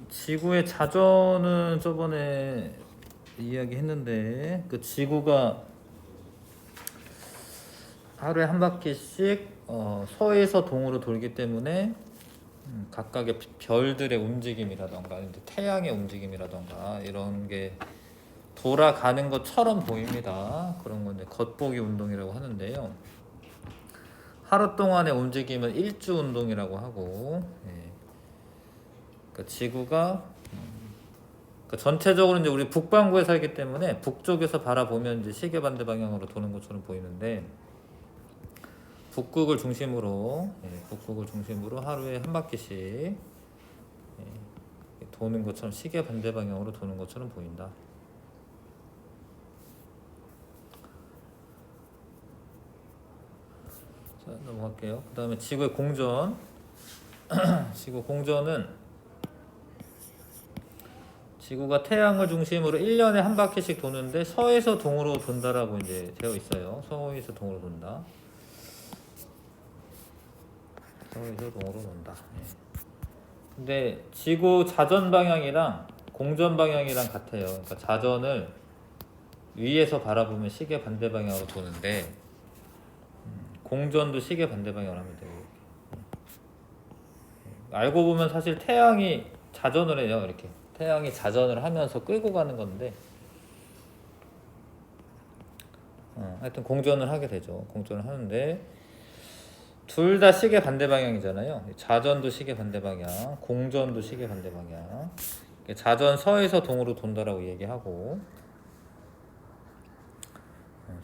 지구의 자전은 저번에 이야기했는데 그 지구가 하루에 한 바퀴씩 서에서 동으로 돌기 때문에 각각의 별들의 움직임이라던가 태양의 움직임이라던가 이런 게 돌아가는 것처럼 보입니다. 그런 건 이제 겉보기 운동이라고 하는데요. 하루 동안의 움직임은 일주 운동이라고 하고, 그러니까 지구가 그러니까 전체적으로 이제 우리 북반구에 살기 때문에 북쪽에서 바라보면 이제 시계 반대 방향으로 도는 것처럼 보이는데 북극을 중심으로 하루에 한 바퀴씩 도는 것처럼 시계 반대 방향으로 도는 것처럼 보인다. 자, 넘어갈게요. 그 다음에 지구의 공전. 지구 공전은 지구가 태양을 중심으로 1년에 한 바퀴씩 도는데 서에서 동으로 돈다라고 이제 되어 있어요. 서에서 동으로 돈다. 서에서 동으로 돈다. 근데 지구 자전 방향이랑 공전 방향이랑 같아요. 그러니까 자전을 위에서 바라보면 시계 반대 방향으로 도는데 공전도 시계 반대 방향으로 하면 돼요. 알고 보면 사실 태양이 자전을 해요. 이렇게 태양이 자전을 하면서 끌고 가는 건데 하여튼 공전을 하게 되죠. 공전을 하는데 둘 다 시계 반대 방향이잖아요. 자전도 시계 반대 방향, 공전도 시계 반대 방향. 자전 서에서 동으로 돈다라고 얘기하고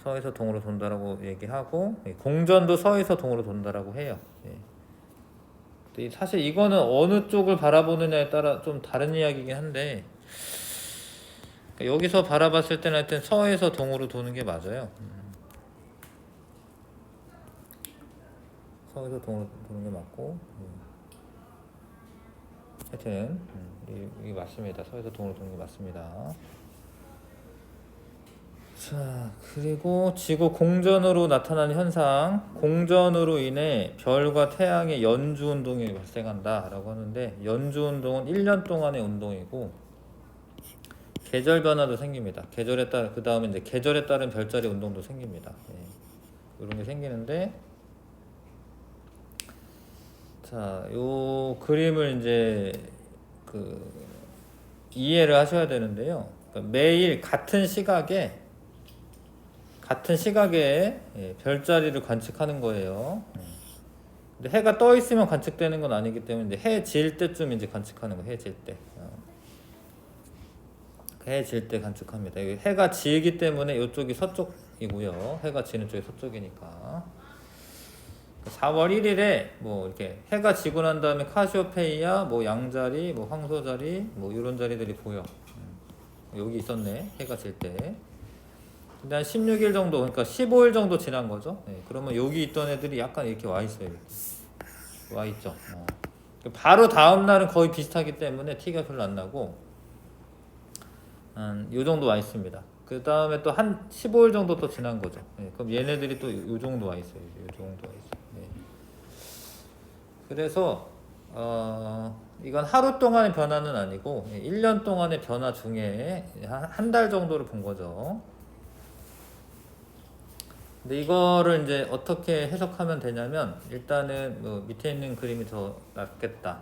서에서 동으로 돈다라고 얘기하고 공전도 서에서 동으로 돈다라고 해요. 사실 이거는 어느 쪽을 바라보느냐에 따라 좀 다른 이야기긴 한데 여기서 바라봤을 때는 하여튼 서에서 동으로 도는 게 맞아요. 서에서 동으로 도는 게 맞고 하여튼 이게 맞습니다. 서에서 동으로 도는 게 맞습니다. 자, 그리고 지구 공전으로 나타나는 현상, 공전으로 인해 별과 태양의 연주 운동이 발생한다 라고 하는데 연주 운동은 1년 동안의 운동이고 계절 변화도 생깁니다. 계절에 따라 그 다음에 이제 계절에 따른 별자리 운동도 생깁니다. 이런 게 생기는데 자, 요 그림을 이제 이해를 하셔야 되는데요. 그러니까 매일 같은 시각에 별자리를 관측하는 거예요. 근데 해가 떠 있으면 관측되는 건 아니기 때문에 해 질 때쯤 이제 관측하는 거예요. 해 질 때. 해 질 때 관측합니다. 해가 지기 때문에 이쪽이 서쪽이고요. 해가 지는 쪽이 서쪽이니까. 4월 1일에 뭐 이렇게 해가 지고 난 다음에 카시오페이아, 뭐 양자리, 뭐 황소자리, 뭐 이런 자리들이 보여. 여기 있었네. 해가 질 때. 근데 한 16일 정도, 그러니까 15일 정도 지난 거죠. 그러면 여기 있던 애들이 약간 이렇게 와 있어요. 이렇게. 와 있죠. 바로 다음 날은 거의 비슷하기 때문에 티가 별로 안 나고 요 정도 와 있습니다. 그 다음에 또 한 15일 정도 또 지난 거죠. 그럼 얘네들이 또 요 정도 와 있어요. 요 정도 와 있어요. 그래서 이건 하루 동안의 변화는 아니고 1년 동안의 변화 중에 한 달 정도를 본 거죠. 근데 이거를 이제 어떻게 해석하면 되냐면 일단은 뭐 밑에 있는 그림이 더 낫겠다.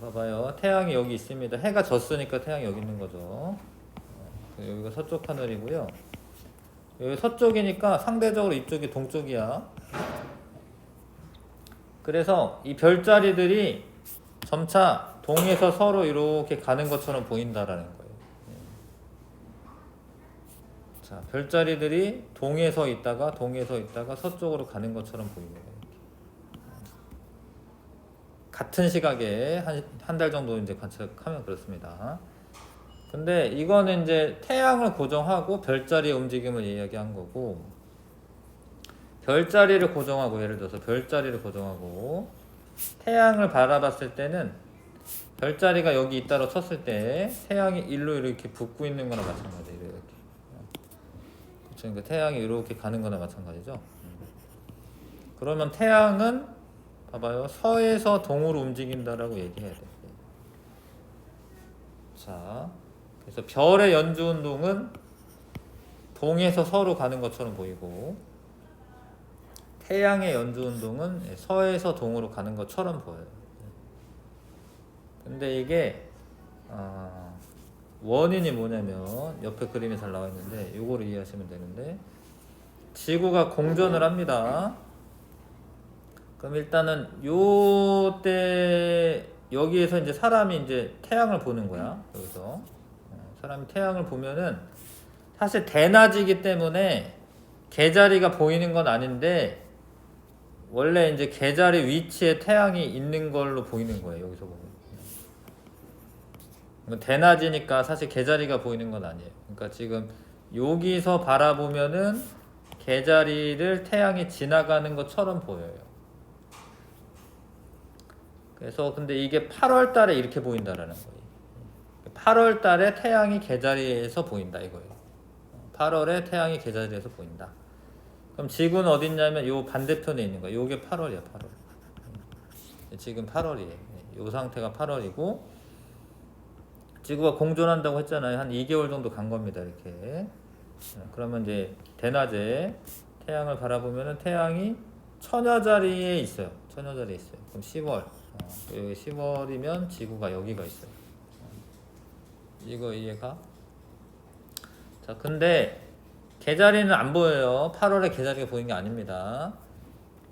봐봐요. 태양이 여기 있습니다. 해가 졌으니까 태양이 여기 있는 거죠. 여기가 서쪽 하늘이고요. 여기 서쪽이니까 상대적으로 이쪽이 동쪽이야. 그래서 이 별자리들이 점차 동에서 서로 이렇게 가는 것처럼 보인다라는 거예요. 자, 별자리들이 동에서 있다가 서쪽으로 가는 것처럼 보입니다. 같은 시각에 한 달 정도 이제 관측하면 그렇습니다. 근데 이거는 이제 태양을 고정하고 별자리의 움직임을 이야기한 거고 별자리를 고정하고 예를 들어서 별자리를 고정하고 태양을 바라봤을 때는 별자리가 여기 있다고 쳤을 때 태양이 일로 이렇게 붙고 있는 거나 마찬가지예요. 이렇게. 그렇죠. 그러니까 태양이 이렇게 가는 거나 마찬가지죠. 그러면 태양은 봐봐요. 서에서 동으로 움직인다라고 얘기해야 돼요. 자, 그래서 별의 연주 운동은 동에서 서로 가는 것처럼 보이고 태양의 연주 운동은 서에서 동으로 가는 것처럼 보여요. 근데 이게 원인이 뭐냐면 옆에 그림이 잘 나와 있는데 요거를 이해하시면 되는데 지구가 공전을 합니다. 그럼 일단은 요때 여기에서 이제 사람이 이제 태양을 보는 거야. 여기서 사람이 태양을 보면은 사실 대낮이기 때문에 개자리가 보이는 건 아닌데 원래 이제 개자리 위치에 태양이 있는 걸로 보이는 거예요. 여기서 보면 대낮이니까 사실 개자리가 보이는 건 아니에요. 그러니까 지금 여기서 바라보면은 개자리를 태양이 지나가는 것처럼 보여요. 그래서 근데 이게 8월 달에 이렇게 보인다라는 거예요. 8월 달에 태양이 개자리에서 보인다 이거예요. 8월에 태양이 개자리에서 보인다. 그럼 지구는 어디 있냐면 요 반대편에 있는 거야. 요게 8월이야, 8월. 지금 8월이에요. 요 상태가 8월이고 지구가 공존한다고 했잖아요. 한 2개월 정도 간 겁니다. 이렇게. 그러면 이제 대낮에 태양을 바라보면은 태양이 처녀자리에 있어요. 처녀자리에 있어요. 그럼 10월. 여기 10월이면 지구가 여기가 있어요. 이거 이해가? 자, 근데 개자리는 안 보여요. 8월에 개자리가 보이는 게 아닙니다.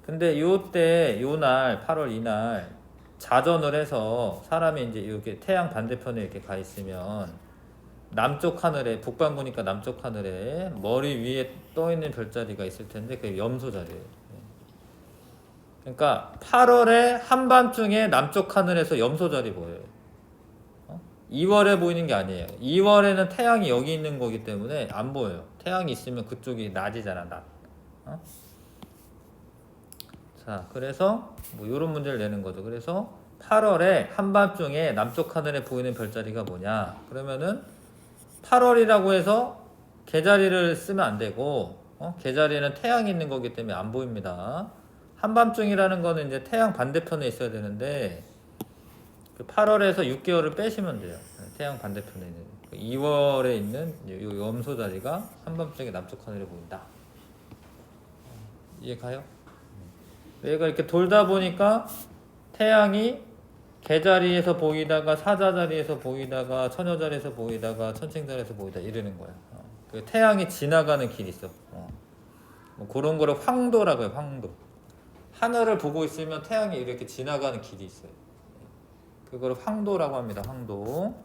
근데 요때 요날 8월 이날 자전을 해서 사람이 이제 이렇게 태양 반대편에 이렇게 가 있으면 남쪽 하늘에 북반구니까 남쪽 하늘에 머리 위에 떠 있는 별자리가 있을 텐데 그게 염소자리예요. 그러니까 8월에 한밤중에 남쪽 하늘에서 염소자리 보여요. 2월에 보이는 게 아니에요. 2월에는 태양이 여기 있는 거기 때문에 안 보여요. 태양이 있으면 그쪽이 낮이잖아, 낮. 자, 그래서 뭐 이런 문제를 내는 거죠. 그래서 8월에 한밤중에 남쪽 하늘에 보이는 별자리가 뭐냐? 그러면은 8월이라고 해서 개자리를 쓰면 안 되고, 개자리는 태양이 있는 거기 때문에 안 보입니다. 한밤중이라는 거는 이제 태양 반대편에 있어야 되는데, 그 8월에서 6개월을 빼시면 돼요. 태양 반대편에 있는 2월에 있는 이 염소 자리가 한밤중에 남쪽 하늘에 보인다. 이해 가요? 얘가 이렇게 돌다 보니까 태양이 개자리에서 보이다가 사자자리에서 보이다가 처녀자리에서 보이다가 천칭자리에서 보이다 이러는 거야. 그 태양이 지나가는 길이 있어. 뭐 그런 거를 황도라고 해요. 황도. 하늘을 보고 있으면 태양이 이렇게 지나가는 길이 있어요. 그거를 황도라고 합니다. 황도.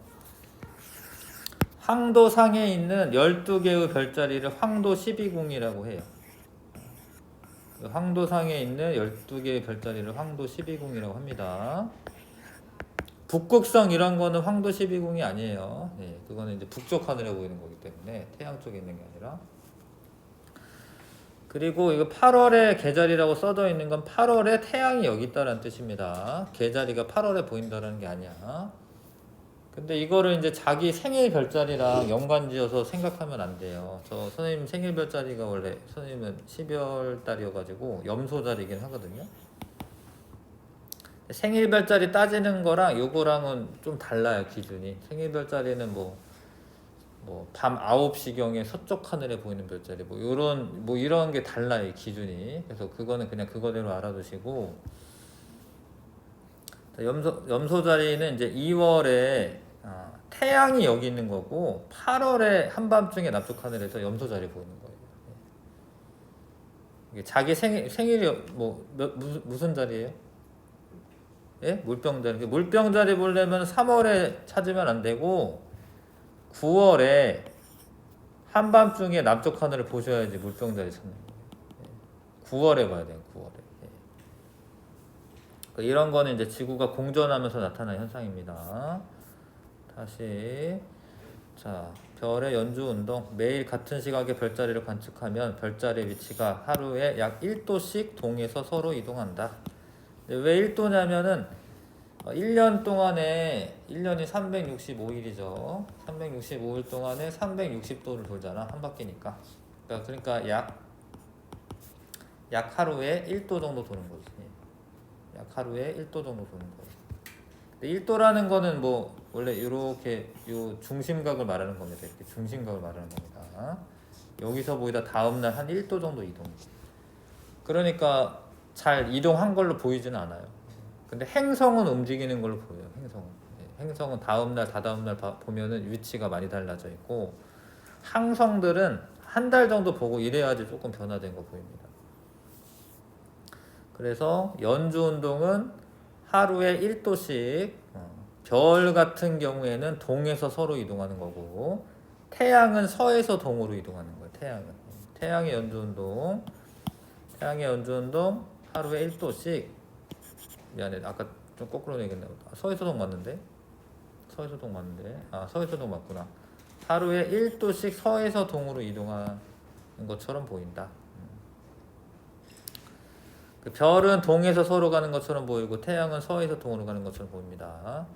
황도 상에 있는 12개의 별자리를 황도 12궁이라고 해요. 황도상에 있는 12개의 별자리를 황도 12궁이라고 합니다. 북극성 이런 거는 황도 12궁이 아니에요. 네, 그거는 이제 북쪽 하늘에 보이는 거기 때문에 태양 쪽에 있는 게 아니라. 그리고 이거 8월에 개자리라고 써져 있는 건 8월에 태양이 여기 있다는 뜻입니다. 개자리가 8월에 보인다는 게 아니야. 근데 이거를 이제 자기 생일 별자리랑 연관지어서 생각하면 안 돼요. 저 선생님 생일 별자리가 원래 선생님은 12월 달이어가지고 염소자리긴 하거든요. 생일 별자리 따지는 거랑 요거랑은 좀 달라요, 기준이. 생일 별자리는 밤 9시경에 서쪽 하늘에 보이는 별자리 이런 게 달라요, 기준이. 그래서 그거는 그냥 그거대로 알아두시고, 염소자리는 이제 2월에 태양이 여기 있는 거고 8월에 한밤중에 남쪽 하늘에서 염소자리 보이는 거예요. 이게 자기 생일이 무슨 자리예요? 예? 물병자리. 물병자리 보려면 3월에 찾으면 안 되고 9월에 한밤중에 남쪽 하늘을 보셔야지 물병자리 찾는 거예요. 9월에 봐야 돼요. 9월에. 이런 거는 이제 지구가 공전하면서 나타나는 현상입니다. 다시 자, 별의 연주 운동. 매일 같은 시각에 별자리를 관측하면 별자리의 위치가 하루에 약 1도씩 동에서 서로 이동한다. 왜 1도냐면은 1년 동안에 1년이 365일이죠. 365일 동안에 360도를 돌잖아. 한 바퀴니까. 그러니까 약 하루에 1도 정도 도는 거지. 약 하루에 1도 정도 도는 거예요. 1도라는 거는 원래 이렇게 요 중심각을 말하는 겁니다. 이렇게 중심각을 말하는 겁니다. 여기서 보이다 다음날 한 1도 정도 이동. 그러니까 잘 이동한 걸로 보이지는 않아요. 근데 행성은 움직이는 걸로 보여요. 행성은. 행성은 다음날, 다다음날 보면은 위치가 많이 달라져 있고, 항성들은 한 달 정도 보고 이래야지 조금 변화된 거 보입니다. 그래서 연주 운동은 하루에 1도씩, 별 같은 경우에는 동에서 서로 이동하는 거고, 태양은 서에서 동으로 이동하는 거예요. 태양의 연주 운동, 하루에 1도씩. 미안해, 아까 좀 거꾸로 얘기했나 보다. 서해소동 맞는데? 서해소동 맞구나. 하루에 1도씩 서에서 동으로 이동하는 것처럼 보인다. 그 별은 동에서 서로 가는 것처럼 보이고 태양은 서에서 동으로 가는 것처럼 보입니다.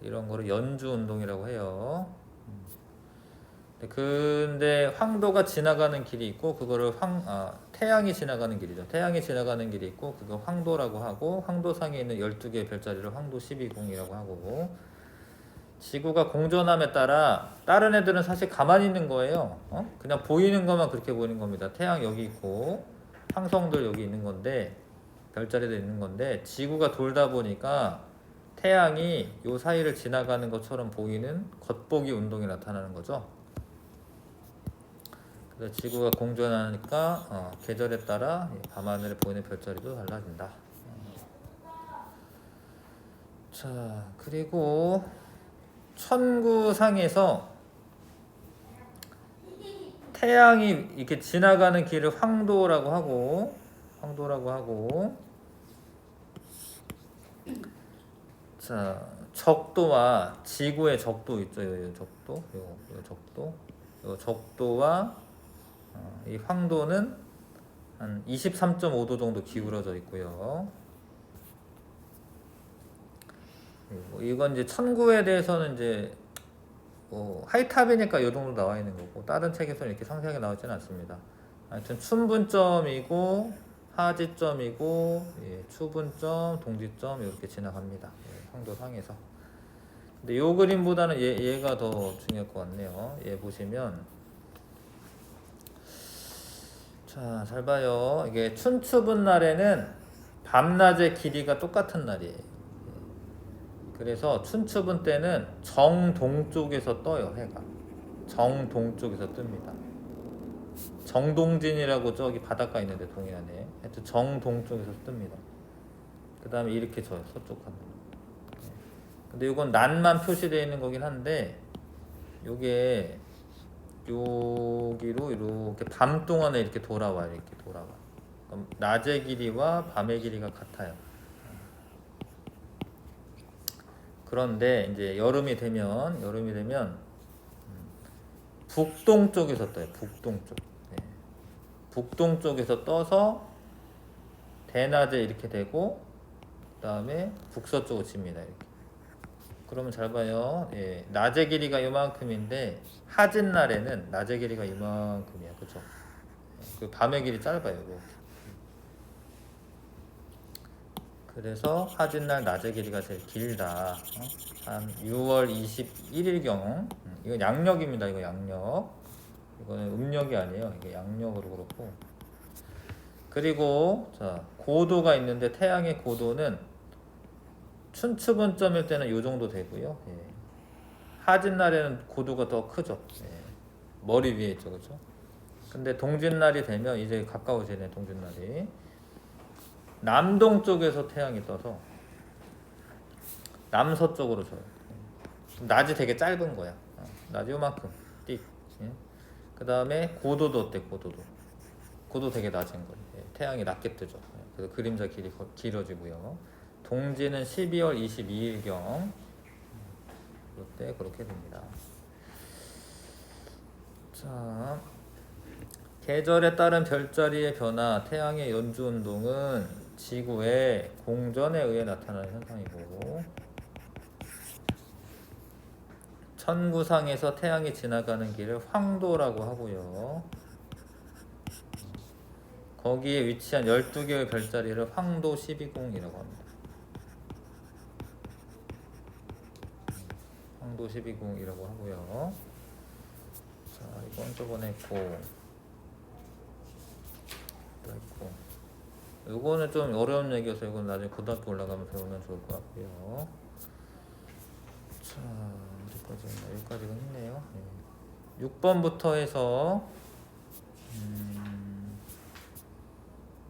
이런 거를 연주 운동이라고 해요. 근데 황도가 지나가는 길이 있고 그거를 태양이 지나가는 길이죠. 태양이 지나가는 길이 있고 그거 황도라고 하고, 황도상에 있는 12개의 별자리를 황도 12궁이라고 하고, 지구가 공전함에 따라 다른 애들은 사실 가만히 있는 거예요. 그냥 보이는 것만 그렇게 보이는 겁니다. 태양 여기 있고 항성들 여기 있는 건데, 별자리들 있는 건데, 지구가 돌다 보니까 태양이 요 사이를 지나가는 것처럼 보이는 겉보기 운동이 나타나는 거죠. 그래서 지구가 공전하니까 계절에 따라 밤하늘에 보이는 별자리도 달라진다. 자, 그리고 천구상에서 태양이 이렇게 지나가는 길을 황도라고 하고, 자, 적도와 지구의 적도 있죠. 요 적도와 이 황도는 한 23.5도 정도 기울어져 있고요. 이건 이제 천구에 대해서는 이제 하이탑이니까 이 정도 나와 있는 거고, 다른 책에서는 이렇게 상세하게 나오지는 않습니다. 하여튼 춘분점이고 하지점이고, 추분점, 동지점 이렇게 지나갑니다. 황도상에서. 근데 이 그림보다는 얘가 더 중요할 것 같네요. 얘 보시면, 자, 잘 봐요. 이게 춘추분 날에는 밤낮의 길이가 똑같은 날이에요. 그래서 춘추분 때는 정동쪽에서 떠요. 해가 정동쪽에서 뜹니다. 정동진이라고 저기 바닷가 있는데 동해안에, 하여튼 정동쪽에서 뜹니다. 그 다음에 이렇게 져요. 서쪽 하늘. 근데 이건 낮만 표시되어 있는 거긴 한데, 요게 여기로 이렇게 밤 동안에 이렇게 돌아와요. 그럼 낮의 길이와 밤의 길이가 같아요. 그런데 이제 여름이 되면 북동쪽에서 떠요. 북동쪽에서 떠서 대낮에 이렇게 되고, 그 다음에 북서쪽으로 집니다. 이렇게. 그러면 잘 봐요. 낮의 길이가 이만큼인데 하진 날에는 낮의 길이가 이만큼이야. 그죠? 그 밤의 길이 짧아요. 이렇게. 그래서 하진 날 낮의 길이가 제일 길다. 한 6월 21일경. 이건 양력입니다. 이거 양력. 이거는 음력이 아니에요. 이게 양력으로 그렇고. 그리고 자, 고도가 있는데 태양의 고도는 춘추분점일 때는 이 정도 되고요. 하진 날에는 고도가 더 크죠. 머리 위에 있죠, 그렇죠? 근데 동짓날이 되면 이제 가까워지네. 동짓날이 남동쪽에서 태양이 떠서 남서쪽으로 져요. 낮이 되게 짧은 거야. 낮이 요만큼 띡. 그 다음에 고도도 어때? 고도 되게 낮은 거예요. 태양이 낮게 뜨죠. 그래서 그림자 길이 길어지고요. 동지는 12월 22일경 그때 그렇게 됩니다. 자, 계절에 따른 별자리의 변화, 태양의 연주 운동은 지구의 공전에 의해 나타나는 현상이고, 천구상에서 태양이 지나가는 길을 황도라고 하고요. 거기에 위치한 12개의 별자리를 황도 12궁이라고 합니다. 노시비공이라고 하고요. 자, 이건 저번에 했고 또 했고, 요거는 좀 어려운 얘기여서 이건 나중에 고등학교 올라가면 배우면 좋을 것 같고요. 자, 어디까지 했나? 여기까지 했네요. 네. 6번부터 해서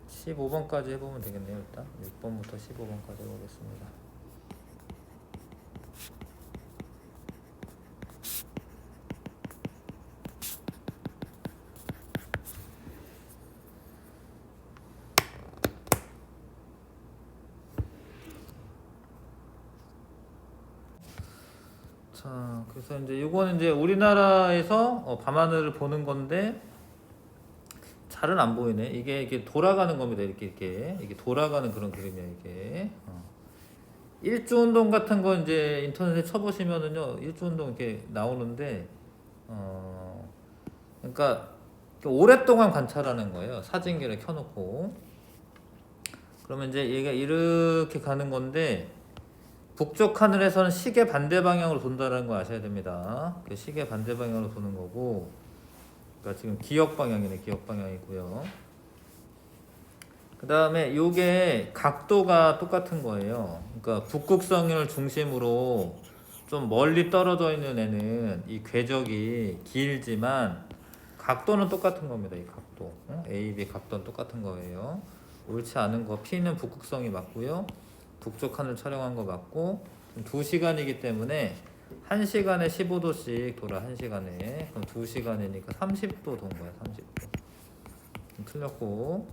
15번까지 해보면 되겠네요. 일단 6번부터 15번까지 해보겠습니다. 자, 그래서 이제 이거는 이제 우리나라에서 밤하늘을 보는 건데 잘은 안 보이네. 이게 돌아가는 겁니다. 이게 돌아가는 그런 그림이야 이게. 일주 운동 같은 거 이제 인터넷에 쳐보시면은요, 일주 운동 이렇게 나오는데, 그러니까 오랫동안 관찰하는 거예요. 사진기를 켜놓고. 그러면 이제 얘가 이렇게 가는 건데, 북쪽 하늘에서는 시계 반대 방향으로 돈다는 거 아셔야 됩니다. 시계 반대 방향으로 도는 거고, 그러니까 지금 기역 방향이네, 기역 방향이고요. 그 다음에 요게 각도가 똑같은 거예요. 그러니까 북극성을 중심으로 좀 멀리 떨어져 있는 애는 이 궤적이 길지만 각도는 똑같은 겁니다. 이 각도, A, B 각도는 똑같은 거예요. 옳지 않은 거 P는 북극성이 맞고요. 북쪽 하늘 촬영한 거 맞고, 2시간이기 때문에 1시간에 15도씩 돌아. 1시간에 그럼 2시간이니까 30도 돈 거야. 30도. 틀렸고,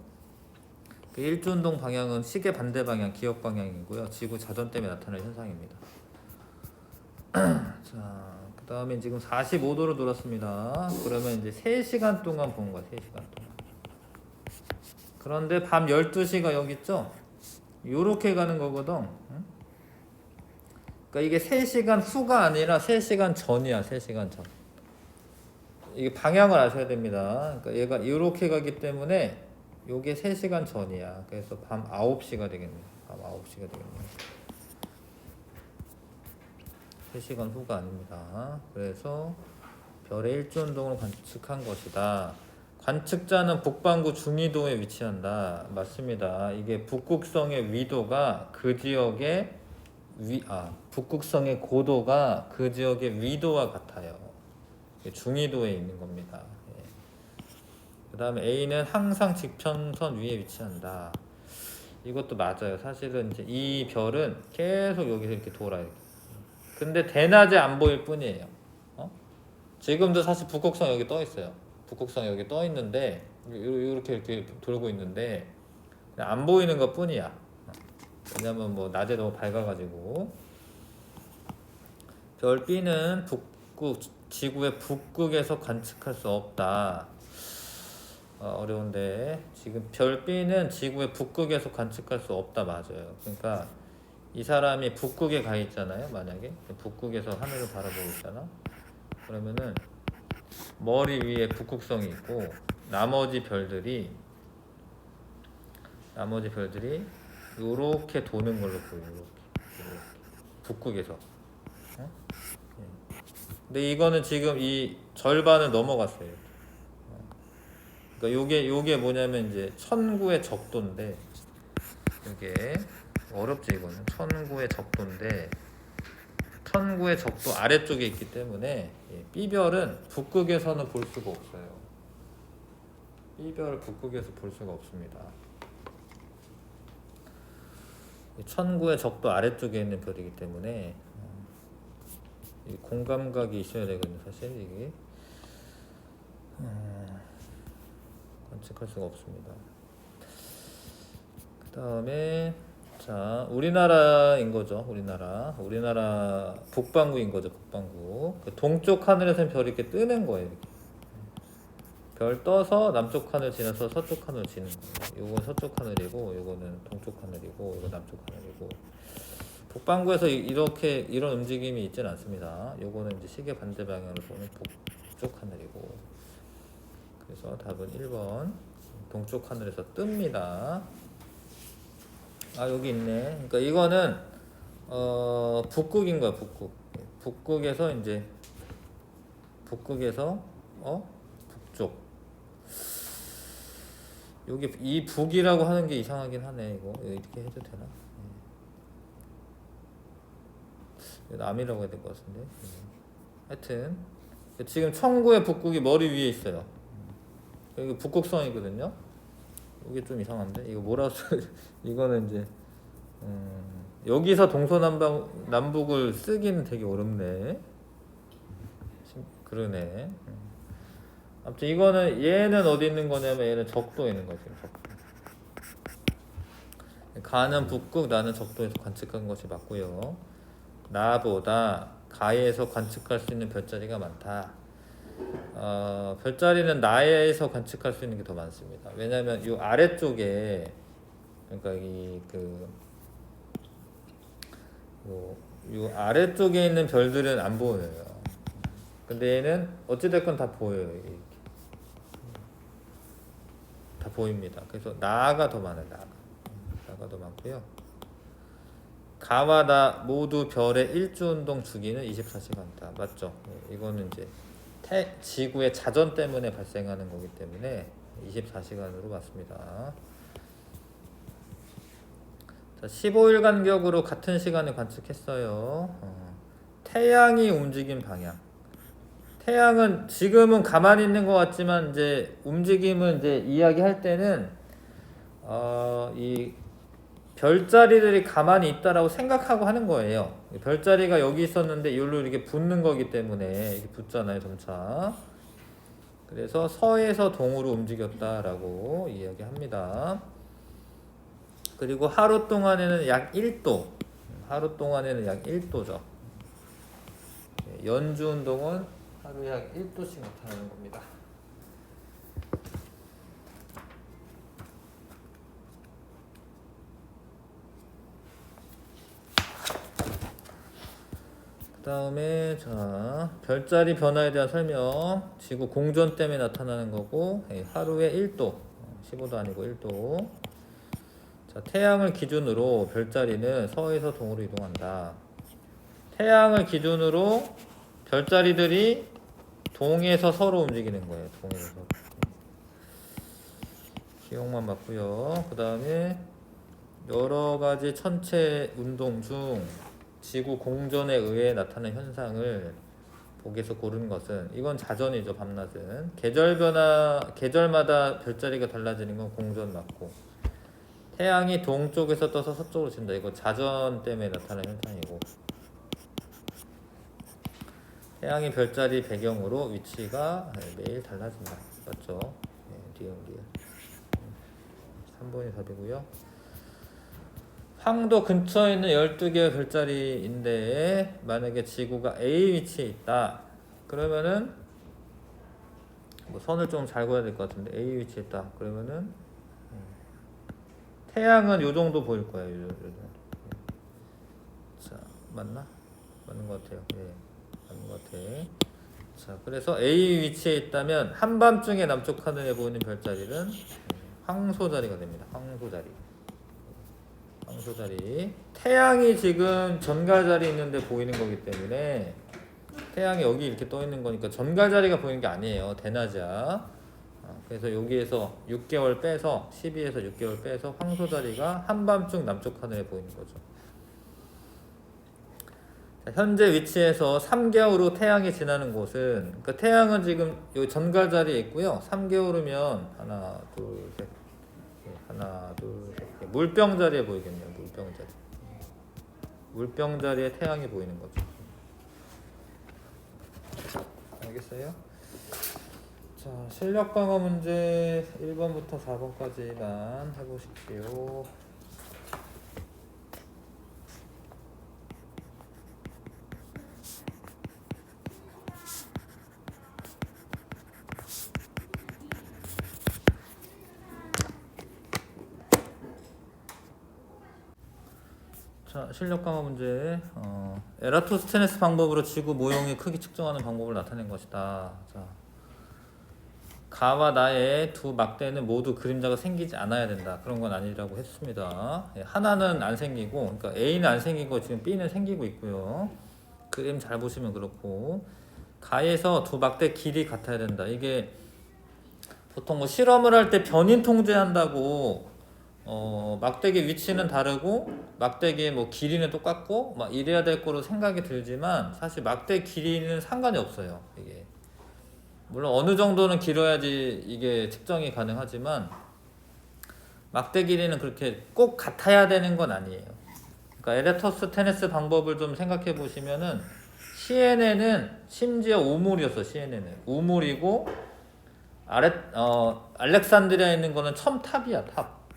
그 일주운동 방향은 시계 반대 방향, 기역 방향이고요. 지구 자전 때문에 나타나는 현상입니다. 자, 그 다음에 지금 45도로 돌았습니다. 그러면 이제 3시간 동안 본 거야. 3시간 동안. 그런데 밤 12시가 여기 있죠? 요렇게 가는 거거든. 응? 그러니까 이게 3시간 후가 아니라 3시간 전이야. 3시간 전. 이게 방향을 아셔야 됩니다. 그러니까 얘가 이렇게 가기 때문에 요게 3시간 전이야. 그래서 밤 9시가 되겠네요. 밤 9시가 되겠네요. 3시간 후가 아닙니다. 그래서 별의 일주운동을 관측한 것이다. 관측자는 북반구 중위도에 위치한다. 맞습니다. 이게 북극성의 위도가 그 지역의 북극성의 고도가 그 지역의 위도와 같아요. 중위도에 있는 겁니다. 그 다음에 A는 항상 지평선 위에 위치한다. 이것도 맞아요. 사실은 이제 이 별은 계속 여기서 이렇게 돌아요. 근데 대낮에 안 보일 뿐이에요. 지금도 사실 북극성 여기 떠 있어요. 북극성 여기 떠 있는데 이렇게 돌고 있는데 그냥 안 보이는 것 뿐이야. 왜냐면 뭐 낮에 너무 밝아가지고. 별 B는 지구의 북극에서 관측할 수 없다. 어려운데 지금 별 B는 지구의 북극에서 관측할 수 없다. 맞아요. 그러니까 이 사람이 북극에 가 있잖아요. 만약에 북극에서 하늘을 바라보고 있잖아. 그러면은 머리 위에 북극성이 있고 나머지 별들이 요렇게 도는 걸로 보여요. 요렇게. 북극에서. 근데 이거는 지금 이 절반을 넘어갔어요. 그러니까 요게 뭐냐면 이제 천구의 적도인데, 이게 어렵지. 이거는 천구의 적도인데, 천구의 적도 아래쪽에 있기 때문에 B별은 북극에서는 볼 수가 없어요. B별을 북극에서 볼 수가 없습니다. 천구의 적도 아래쪽에 있는 별이기 때문에 공감각이 있어야 되거든요. 사실 이게 관측할 수가 없습니다. 그 다음에 자, 우리나라인 거죠. 우리나라 북반구인 거죠. 북반구. 그 동쪽 하늘에서는 별이 이렇게 뜨는 거예요. 이렇게. 별 떠서 남쪽 하늘 지나서 서쪽 하늘 지는 거예요. 요건 서쪽 하늘이고, 요거는 동쪽 하늘이고, 이거 남쪽 하늘이고. 북반구에서 이런 움직임이 있지는 않습니다. 요거는 이제 시계 반대 방향으로 보는 북쪽 하늘이고. 그래서 답은 1번. 동쪽 하늘에서 뜹니다. 여기 있네. 그러니까 이거는 북극인 거야. 북극에서 이제 북극에서 북쪽. 여기 이 북이라고 하는 게 이상하긴 하네. 이거 이렇게 해도 되나? 남이라고 해야 될 것 같은데. 하여튼 지금 청구의 북극이 머리 위에 있어요. 여기 북극성이거든요. 이게 좀 이상한데 이거 뭐라 써? 이거는 이제 여기서 동서남북을 쓰기는 되게 어렵네. 그러네. 아무튼 이거는 얘는 어디 있는 거냐면 얘는 적도에 있는 거지. 적도. 가는 북극, 나는 적도에서 관측한 것이 맞고요. 나보다 가에서 관측할 수 있는 별자리가 많다. 별자리는 나에서 관측할 수 있는 게 더 많습니다. 왜냐하면 이 아래쪽에 그러니까 이 아래쪽에 있는 별들은 안 보여요. 근데 얘는 어찌됐건 다 보여요. 다 보입니다. 그래서 나가 더 많아요. 나가 더 많고요. 가와 나 모두 별의 일주운동 주기는 24시간이다. 맞죠? 이거는 이제 지구의 자전 때문에 발생하는 거기 때문에 24시간으로 맞습니다. 자, 15일 간격으로 같은 시간에 관측했어요. 태양이 움직인 방향. 태양은 지금은 가만히 있는 것 같지만 이제 움직임을 이제 이야기할 때는 이 별자리들이 가만히 있다라고 생각하고 하는 거예요. 별자리가 여기 있었는데 이리로 이렇게 붙는 거기 때문에 이렇게 붙잖아요, 점차. 그래서 서에서 동으로 움직였다라고 이야기합니다. 그리고 하루 동안에는 약 1도. 하루 동안에는 약 1도죠. 연주 운동은 하루에 약 1도씩 나타나는 겁니다. 그 다음에 자 별자리 변화에 대한 설명. 지구 공전 때문에 나타나는 거고 하루에 1도 15도 아니고 1도. 자 태양을 기준으로 별자리는 서에서 동으로 이동한다. 태양을 기준으로 별자리들이 동에서 서로 움직이는 거예요. 동에서 서로. 기억만 맞고요. 그 다음에 여러 가지 천체 운동 중 지구 공전에 의해 나타나는 현상을 보기에서 고르는 것은 이건 자전이죠. 밤낮은 계절 변화 계절마다 별자리가 달라지는 건 공전 맞고 태양이 동쪽에서 떠서 서쪽으로 진다. 이거 자전 때문에 나타나는 현상이고 태양이 별자리 배경으로 위치가 매일 달라진다. 맞죠? 리을 3번이 답이고요. 황도 근처에 있는 12개의 별자리인데 만약에 지구가 A 위치에 있다. 그러면은 뭐 선을 좀 잘 그어야 될 것 같은데 A 위치에 있다. 그러면은 태양은 요 정도 보일 거예요. 요 정도. 자, 맞나? 맞는 것 같아요. 맞는 것 같아. 자, 그래서 A 위치에 있다면 한밤중에 남쪽 하늘에 보이는 별자리는 황소자리가 됩니다. 황소자리. 태양이 지금 전갈자리 있는데 보이는 거기 때문에 태양이 여기 이렇게 떠 있는 거니까 전갈자리가 보이는 게 아니에요. 대낮이야. 그래서 여기에서 6개월 빼서 12에서 6개월 빼서 황소자리가 한밤중 남쪽 하늘에 보이는 거죠. 자, 현재 위치에서 3개월 후 태양이 지나는 곳은 그러니까 태양은 지금 여기 전갈자리에 있고요. 3개월 후면 하나 둘 셋 물병자리에 보이겠네요. 물병자리에 태양이 보이는 거죠. 알겠어요? 자, 실력 강화 문제 1번부터 4번까지만 해보십시오. 자, 실력 강화 문제. 에라토스테네스 방법으로 지구 모형의 크기 측정하는 방법을 나타낸 것이다. 자, 가와 나의 두 막대는 모두 그림자가 생기지 않아야 된다. 그런 건 아니라고 했습니다. 하나는 안 생기고, 그러니까 A는 안 생기고 지금 B는 생기고 있고요. 그림 잘 보시면 그렇고, 가에서 두 막대 길이 같아야 된다. 이게 보통 뭐 실험을 할 때 변인 통제한다고 막대기 위치는 다르고 막대기의 뭐 길이는 똑같고 막 이래야 될 거로 생각이 들지만, 사실 막대 길이는 상관이 없어요. 이게 물론 어느 정도는 길어야지 이게 측정이 가능하지만 막대 길이는 그렇게 꼭 같아야 되는 건 아니에요. 그러니까 에레토스테네스 방법을 좀 생각해 보시면은, CNN은 심지어 우물이었어. CNN은 우물이고 알렉산드리아에 있는 거는 첨탑이야, 탑.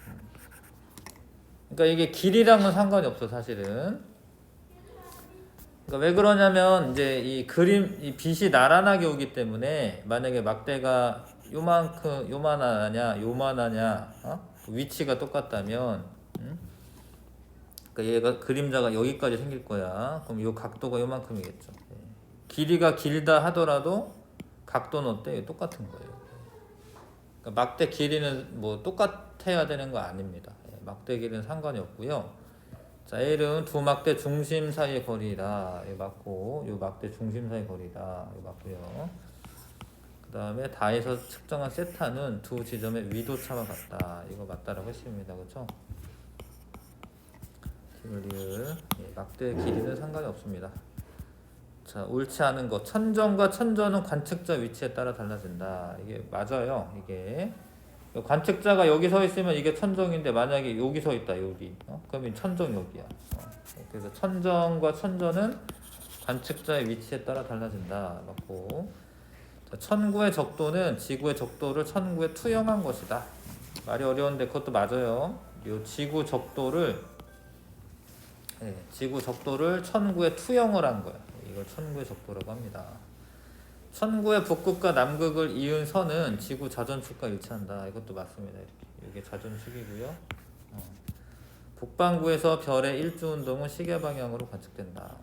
그러니까 이게 길이랑은 상관이 없어, 사실은. 그러니까 왜 그러냐면, 이제 이 그림, 이 빛이 나란하게 오기 때문에, 만약에 막대가 요만큼 요만하냐 위치가 똑같다면, 그러니까 얘가 그림자가 여기까지 생길 거야. 그럼 요 각도가 요만큼이겠죠. 길이가 길다 하더라도 각도는 어때? 똑같은 거예요. 그러니까 막대 길이는 뭐 똑같아야 되는 거 아닙니다. 막대 길이는 상관이 없고요. 자, L은 두 막대 중심 사이의 거리다. 이거 맞고, 요 막대 중심 사이의 거리다. 이거 맞고요. 그 다음에 다에서 측정한 세타는 두 지점의 위도차와 같다. 이거 맞다라고 했습니다. 그렇죠? 막대 길이는 상관이 없습니다. 자, 옳지 않은 거. 천정과 천전은 관측자 위치에 따라 달라진다. 이게 맞아요. 이게 관측자가 여기 서 있으면 이게 천정인데, 만약에 여기 서 있다, 여기. 그러면 천정 여기야. 그래서 천정과 천전은 관측자의 위치에 따라 달라진다. 맞고. 자, 천구의 적도는 지구의 적도를 천구에 투영한 것이다. 말이 어려운데 그것도 맞아요. 이 지구 적도를 천구에 투영을 한 거야. 이걸 천구의 적도라고 합니다. 천구의 북극과 남극을 이은 선은 지구 자전축과 일치한다. 이것도 맞습니다. 이게 자전축이고요. 북반구에서 별의 일주 운동은 시계 방향으로 관측된다.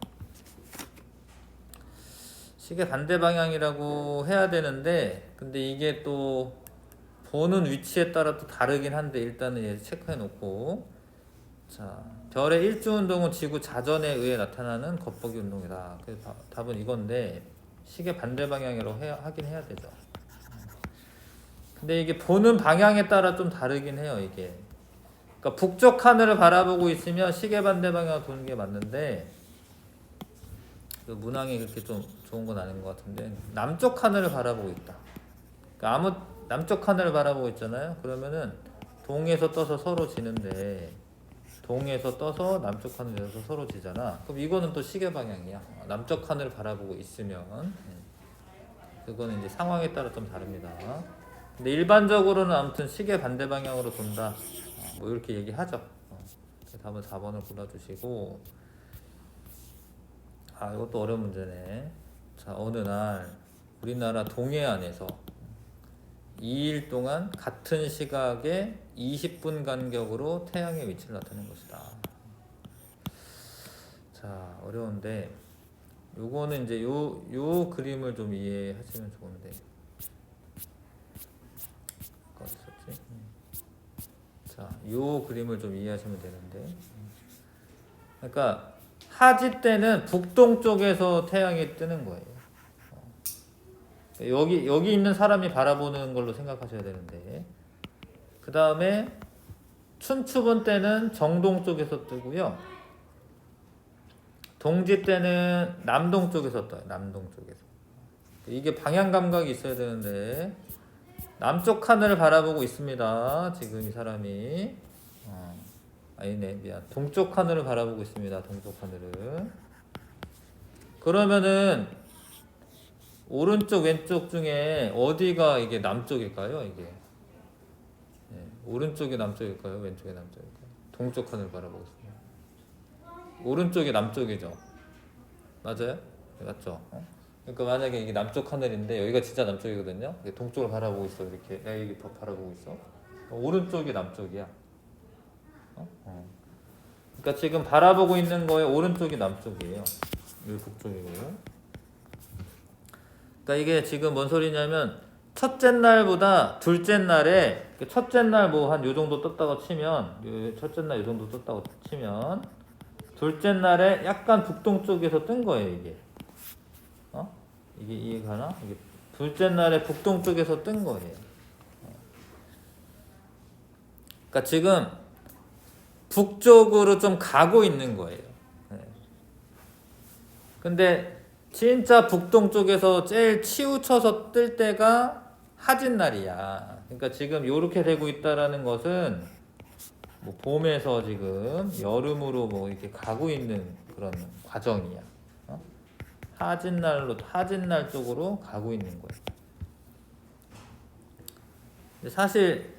시계 반대 방향이라고 해야 되는데, 근데 이게 또 보는 위치에 따라 또 다르긴 한데, 일단은 얘 체크해 놓고, 자, 별의 일주 운동은 지구 자전에 의해 나타나는 겉보기 운동이다. 그래서 답은 이건데, 시계 반대 방향으로 하긴 해야 되죠. 근데 이게 보는 방향에 따라 좀 다르긴 해요, 이게. 그러니까 북쪽 하늘을 바라보고 있으면 시계 반대 방향으로 도는 게 맞는데, 그 문항이 그렇게 좀 좋은 건 아닌 것 같은데, 남쪽 하늘을 바라보고 있다. 그러니까 남쪽 하늘을 바라보고 있잖아요. 그러면은 동에서 떠서 서로 지는데, 동에서 떠서 남쪽 하늘에서 서로 지잖아. 그럼 이거는 또 시계 방향이야. 남쪽 하늘을 바라보고 있으면. 그거는 이제 상황에 따라 좀 다릅니다. 근데 일반적으로는 아무튼 시계 반대 방향으로 돈다. 뭐 이렇게 얘기하죠. 답은 4번을 골라주시고. 이것도 어려운 문제네. 자, 어느 날 우리나라 동해안에서 2일 동안 같은 시각에 20분 간격으로 태양의 위치를 나타낸 것이다. 자, 어려운데 요거는 이제 요 그림을 좀 이해하시면 좋은데, 어디 있었지? 자, 요 그림을 좀 이해하시면 되는데, 그러니까 하지 때는 북동쪽에서 태양이 뜨는 거예요. 여기 있는 사람이 바라보는 걸로 생각하셔야 되는데, 그 다음에 춘추번 때는 정동 쪽에서 뜨고요. 동지 때는 남동 쪽에서 떠요. 남동 쪽에서. 이게 방향 감각이 있어야 되는데, 남쪽 하늘을 바라보고 있습니다. 지금 이 사람이. 아니네, 미안. 동쪽 하늘을 바라보고 있습니다. 동쪽 하늘을. 그러면은 오른쪽 왼쪽 중에 어디가 이게 남쪽일까요? 이게 오른쪽이 남쪽일까요? 왼쪽이 남쪽일까요? 동쪽 하늘 바라보고 있습니다. 오른쪽이 남쪽이죠. 맞아요? 맞죠? 그러니까 만약에 이게 남쪽 하늘인데 여기가 진짜 남쪽이거든요. 동쪽을 바라보고 있어. 이렇게 내가 여기 바라보고 있어. 오른쪽이 남쪽이야. 그러니까 지금 바라보고 있는 거에 오른쪽이 남쪽이에요. 여기 북쪽이고. 그러니까 이게 지금 뭔 소리냐면, 첫째 날보다 둘째 날에, 첫째 날 뭐 한 요 정도 떴다고 치면, 첫째 날 요 정도 떴다고 치면, 둘째 날에 약간 북동쪽에서 뜬 거예요, 이게. 이게 이해가나? 이게 둘째 날에 북동쪽에서 뜬 거예요. 그러니까 지금 북쪽으로 좀 가고 있는 거예요. 근데 진짜 북동쪽에서 제일 치우쳐서 뜰 때가 하진 날이야. 그러니까 지금 요렇게 되고 있다라는 것은 뭐 봄에서 지금 여름으로 뭐 이렇게 가고 있는 그런 과정이야. 하진날 쪽으로 가고 있는 거예요. 근데 사실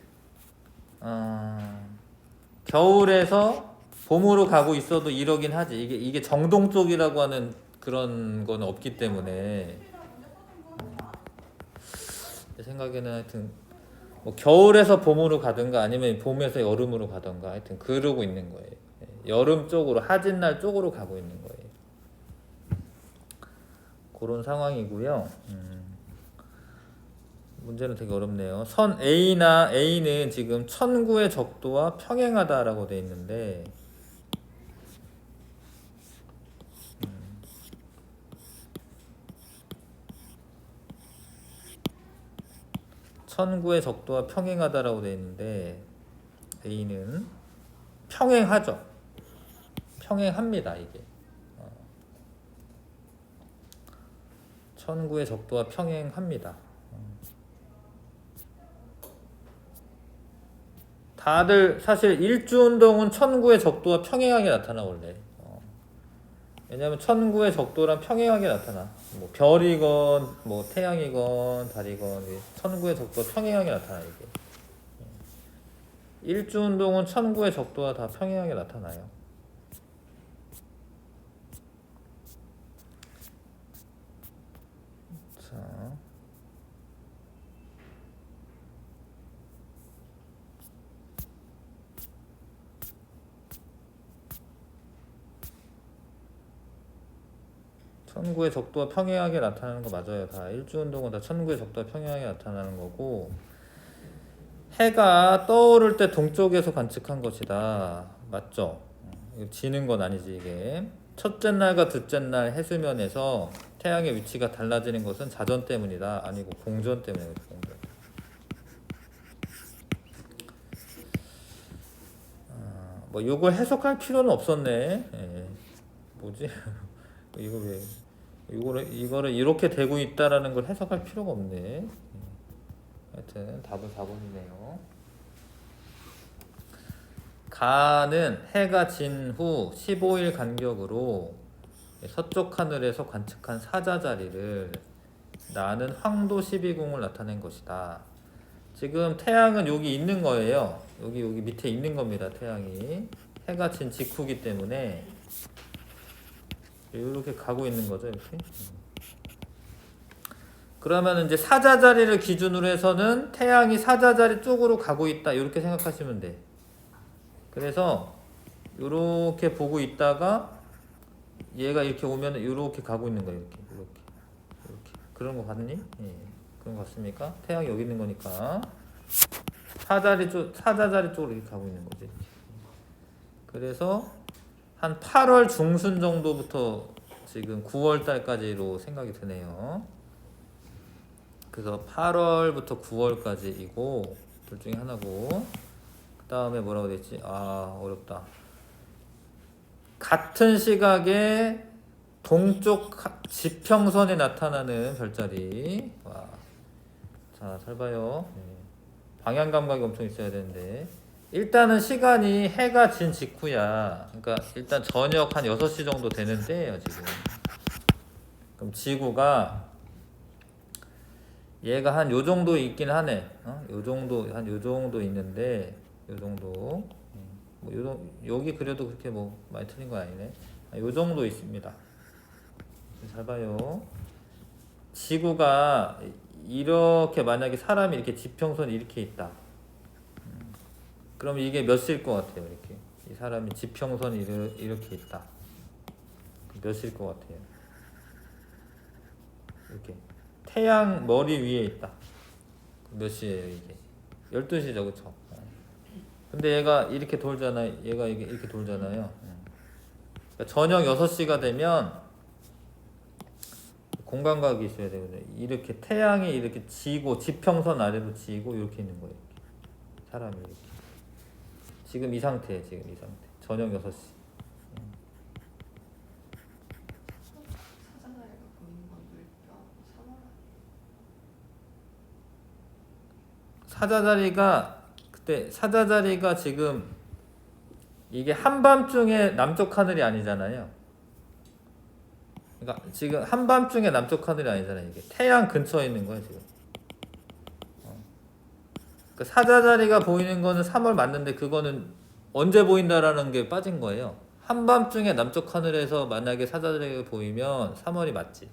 겨울에서 봄으로 가고 있어도 이러긴 하지. 이게 정동 쪽이라고 하는 그런 거는 없기 때문에 제 생각에는 하여튼 뭐 겨울에서 봄으로 가든가 아니면 봄에서 여름으로 가든가 하여튼 그러고 있는 거예요. 여름 쪽으로 하진날 쪽으로 가고 있는 거예요. 그런 상황이고요. 문제는 되게 어렵네요. 선 A는 지금 천구의 적도와 평행하다라고 돼 있는데 천구의 적도와 평행하다라고 돼 있는데 A는 평행하죠. 평행합니다, 이게. 천구의 적도와 평행합니다. 다들 사실 일주운동은 천구의 적도와 평행하게 나타나 원래. 왜냐하면 천구의 적도랑 평행하게 나타나. 뭐 별이건 뭐 태양이건 달이건 천구의 적도와 평행하게 나타나 이게. 일주운동은 천구의 적도와 다 평행하게 나타나요. 자. 천구의 적도와 평행하게 나타나는 거 맞아요. 다 일주운동은 다 천구의 적도와 평행하게 나타나는 거고 해가 떠오를 때 동쪽에서 관측한 것이다. 맞죠? 지는 건 아니지 이게. 첫째 날과 둘째 날 해수면에서 태양의 위치가 달라지는 것은 자전 때문이다. 아니고 공전 때문이에요. 공전. 뭐 이걸 해석할 필요는 없었네. 뭐지? 이거 왜? 이거를 이렇게 되고 있다라는 걸 해석할 필요가 없네. 하여튼 답은 4번이네요. 가는 해가 진 후 15일 간격으로 서쪽 하늘에서 관측한 사자자리를 나는 황도 12궁을 나타낸 것이다. 지금 태양은 여기 있는 거예요. 여기 밑에 있는 겁니다. 태양이 해가 진 직후기 때문에 이렇게 가고 있는 거죠. 이렇게. 그러면 이제 사자자리를 기준으로 해서는 태양이 사자자리 쪽으로 가고 있다. 이렇게 생각하시면 돼. 그래서 이렇게 보고 있다가 얘가 이렇게 오면 이렇게 가고 있는 거예요. 이렇게. 그런 거 봤니? 예. 그런 거 같습니까? 태양이 여기 있는 거니까 사자자리 쪽으로 이렇게 가고 있는 거지. 그래서 한 8월 중순 정도부터 지금 9월 달까지로 생각이 드네요. 그래서 8월부터 9월까지이고 둘 중에 하나고 그 다음에 뭐라고 됐지? 어렵다. 같은 시각에 동쪽 지평선에 나타나는 별자리. 와. 자, 잘 봐요. 방향 감각이 엄청 있어야 되는데 일단은 시간이 해가 진 직후야. 그러니까 일단 저녁 한 6시 정도 되는 때예요 지금. 그럼 지구가 얘가 한 요 정도 있긴 하네. 요 정도 있는데 요 정도. 여기 그래도 그렇게 뭐 많이 틀린 거 아니네. 요 정도 있습니다. 잘 봐요. 지구가 이렇게 만약에 사람이 이렇게 지평선이 이렇게 있다. 그럼 이게 몇 시일 것 같아요? 이렇게 이 사람이 지평선이 이렇게 있다. 몇 시일 것 같아요? 이렇게 태양 머리 위에 있다. 몇 시예요 이게? 12시죠, 그쵸? 근데 얘가 이렇게 돌잖아요. 얘가 이렇게 돌잖아요. 그러니까 저녁 6시가 되면 공간각이 있어야 되거든요. 이렇게 태양이 이렇게 지고 지평선 아래로 지고 이렇게 있는 거예요. 사람이 이렇게. 지금 이 상태예요. 지금 이 상태. 저녁 6시. 사자자리가 보이는 건 물병 3월 사자자리가 그때 사자자리가 지금 이게 한밤중에 남쪽 하늘이 아니잖아요. 그러니까 지금 한밤중에 남쪽 하늘이 아니잖아요. 이게 태양 근처에 있는 거예요 지금. 그 사자자리가 보이는 거는 3월 맞는데 그거는 언제 보인다라는 게 빠진 거예요. 한밤중에 남쪽 하늘에서 만약에 사자자리가 보이면 3월이 맞지.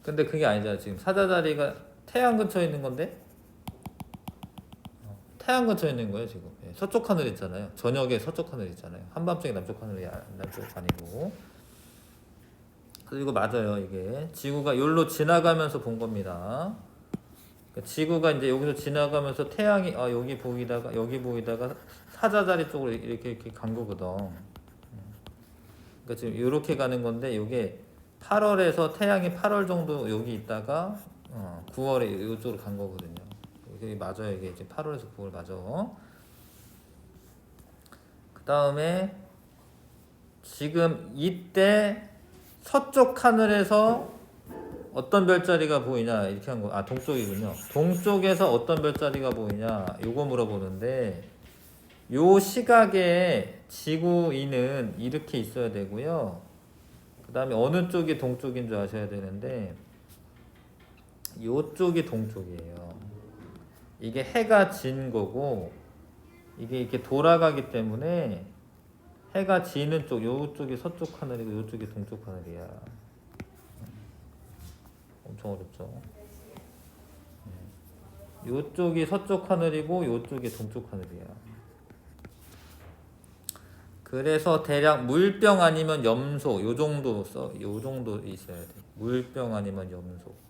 근데 그게 아니잖아. 지금 사자자리가 태양 근처에 있는 건데 태양 근처에 있는 거예요 지금. 예, 서쪽 하늘 있잖아요. 저녁에 서쪽 하늘 있잖아요. 한밤중에 남쪽 하늘이 남쪽 아니고. 그리고 맞아요. 이게 지구가 여기로 지나가면서 본 겁니다. 그러니까 지구가 이제 여기서 지나가면서 태양이 여기 보이다가 사자자리 쪽으로 이렇게 간 거거든. 그러니까 지금 이렇게 가는 건데 이게 8월에서 태양이 8월 정도 여기 있다가 9월에 이쪽으로 간 거거든요. 이게 맞아요. 이게 지금 8월에서 9월 맞아. 그 다음에 지금 이때 서쪽 하늘에서 어떤 별자리가 보이냐 이렇게 한 거. 동쪽이군요. 동쪽에서 어떤 별자리가 보이냐 요거 물어보는데 요 시각에 지구인은 이렇게 있어야 되고요. 그 다음에 어느 쪽이 동쪽인 줄 아셔야 되는데 요쪽이 동쪽이에요. 이게 해가 진 거고 이게 이렇게 돌아가기 때문에 해가 지는 쪽 요쪽이 서쪽 하늘이고 요쪽이 동쪽 하늘이야. 엄청 어렵죠. 요쪽이 서쪽 하늘이고 요쪽이 동쪽 하늘이야. 그래서 대략 물병 아니면 염소 요 정도 요 정도 있어야 돼. 물병 아니면 염소.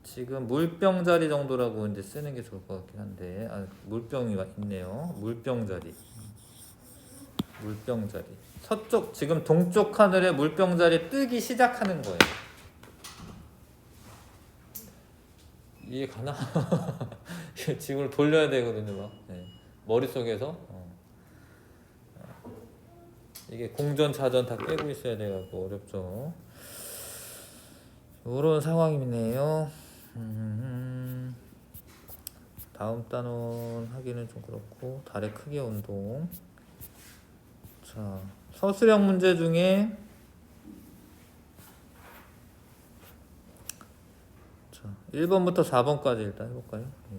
지금 물병자리 정도라고 이제 쓰는 게 좋을 것 같긴 한데 물병이 있네요. 물병자리. 물병자리. 서쪽 지금 동쪽 하늘에 물병자리 뜨기 시작하는 거예요. 이해 가나? 지구를 돌려야 되거든요, 막. 네. 머릿속에서. 이게 공전, 자전 다 깨고 있어야 돼갖고 어렵죠. 이런 상황이네요. 다음 단원 하기는 좀 그렇고 달의 크기 운동. 자, 서술형 문제 중에 자, 1번부터 4번까지 일단 해볼까요? 네.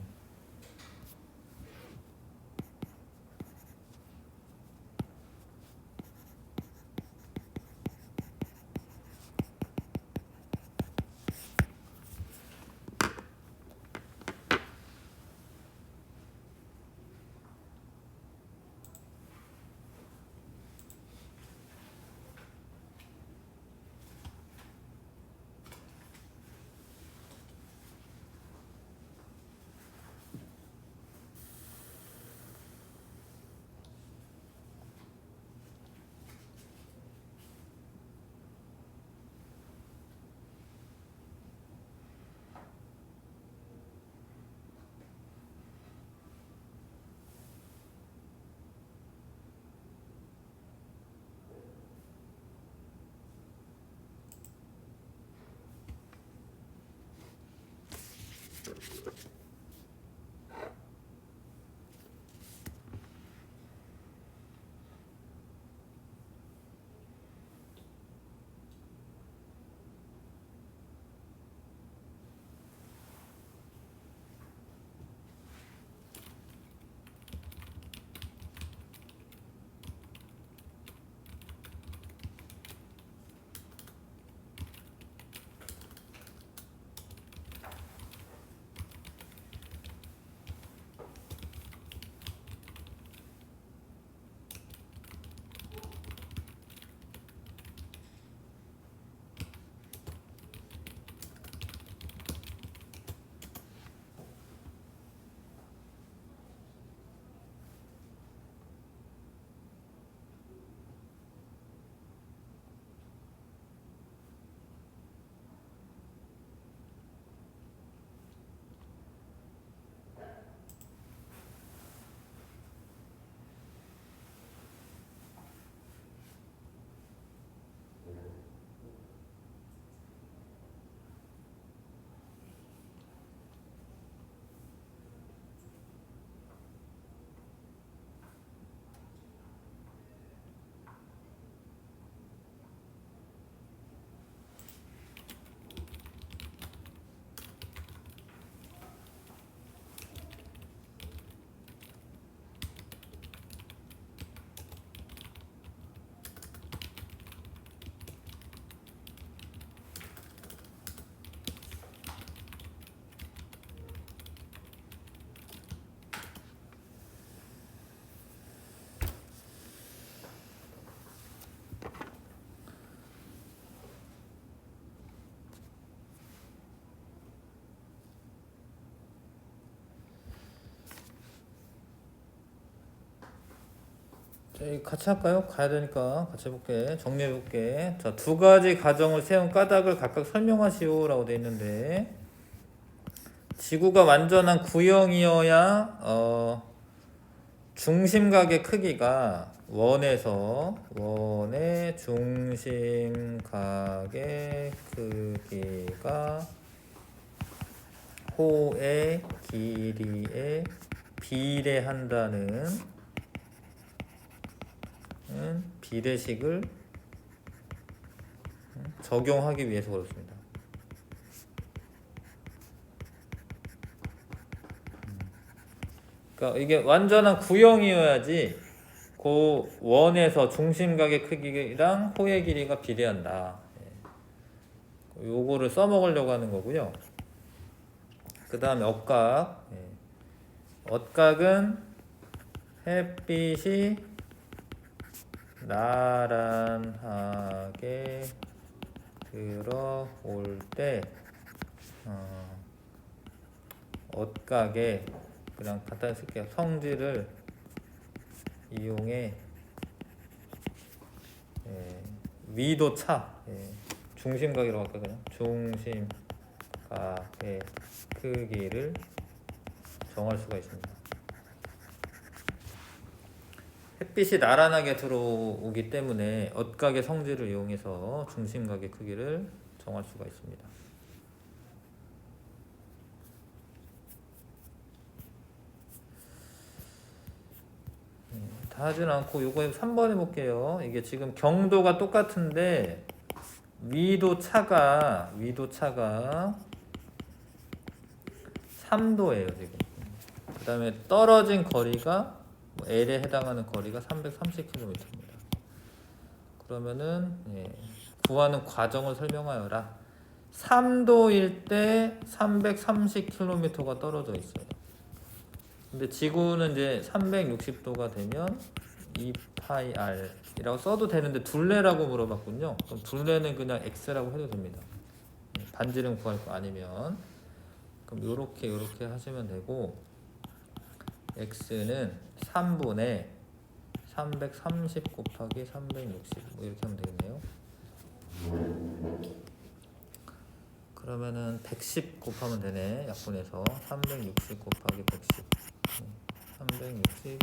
자, 이거 같이 할까요? 가야 되니까 같이 해볼게. 정리해볼게. 자, 두 가지 가정을 세운 까닭을 각각 설명하시오라고 돼 있는데, 지구가 완전한 구형이어야 중심각의 크기가 원의 중심각의 크기가 호의 길이에 비례한다는 비례식을 적용하기 위해서 그렇습니다. 그러니까 이게 완전한 구형이어야지 그 원에서 중심각의 크기랑 호의 길이가 비례한다. 예. 요거를 써먹으려고 하는 거고요. 그 다음에 억각. 예. 억각은 햇빛이 나란하게 들어올 때 억각에 그냥 간단히 쓸게요. 성질을 이용해 위도차 중심각이라고 할까요? 중심각의 크기를 정할 수가 있습니다. 햇빛이 나란하게 들어오기 때문에 억각의 성질을 이용해서 중심각의 크기를 정할 수가 있습니다. 다 하진 않고 요거 3번 해볼게요. 이게 지금 경도가 똑같은데 위도 차가 3도예요 지금. 그 다음에 떨어진 거리가 L에 해당하는 거리가 330km입니다. 그러면은 구하는 과정을 설명하여라. 3도일 때 330km가 떨어져 있어요. 근데 지구는 이제 360도가 되면 2πr이라고 써도 되는데 둘레라고 물어봤군요. 그럼 둘레는 그냥 x라고 해도 됩니다. 반지름 구할 거 아니면. 그럼 요렇게 하시면 되고, x는 3분의 330 곱하기 360 뭐 이렇게 하면 되겠네요. 그러면은 110 곱하면 되네. 약분해서 360 곱하기 110 360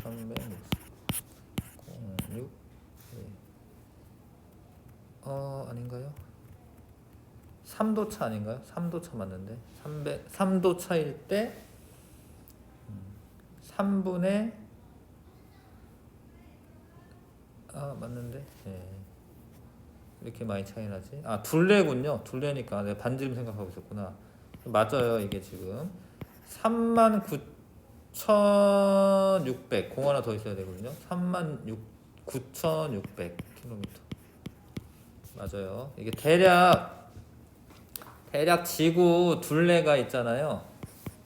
06 아닌가요? 3도 차 아닌가요? 3도 차 맞는데 3도 차일 때 3분의 맞는데 이렇게 많이 차이 나지? 둘레군요. 둘레니까 내가 반지름 생각하고 있었구나. 맞아요. 이게 지금 39,600 공 하나 더 있어야 되거든요. 39,600km 맞아요. 이게 대략 지구 둘레가 있잖아요.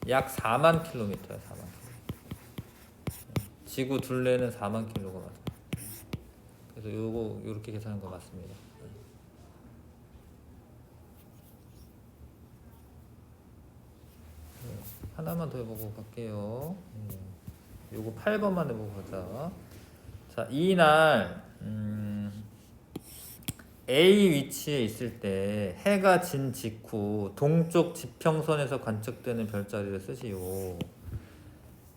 약 4만 km야. 4만 km. 지구 둘레는 4만 km가 맞아요. 그래서 요렇게 계산한 거 맞습니다. 하나만 더 해보고 갈게요. 요거 8번만 해보고 가자. 자, 이날 A 위치에 있을 때 해가 진 직후 동쪽 지평선에서 관측되는 별자리를 쓰시오.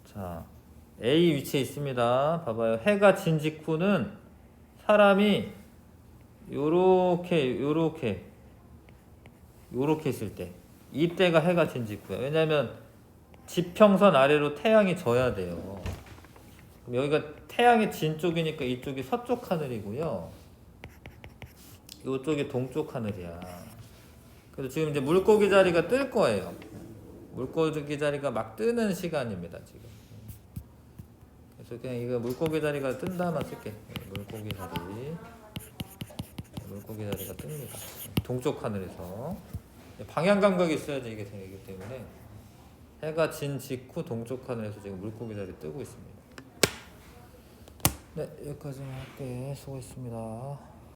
자, A 위치에 있습니다. 봐봐요. 해가 진 직후는 사람이 요렇게 있을 때, 이때가 해가 진 직후야. 왜냐면 지평선 아래로 태양이 져야 돼요. 여기가 태양이 진 쪽이니까 이쪽이 서쪽 하늘이고요. 이쪽이 동쪽 하늘이야. 그래서 지금 이제 물고기 자리가 뜰 거예요. 물고기 자리가 막 뜨는 시간입니다 지금. 그래서 그냥 이거 물고기 자리가 뜬다만 쓸게. 물고기 자리가 뜹니다. 동쪽 하늘에서 방향 감각이 있어야지 이게 되기 때문에 해가 진 직후 동쪽 하늘에서 지금 물고기 자리 뜨고 있습니다. 네, 여기까지만 할게. 수고했습니다.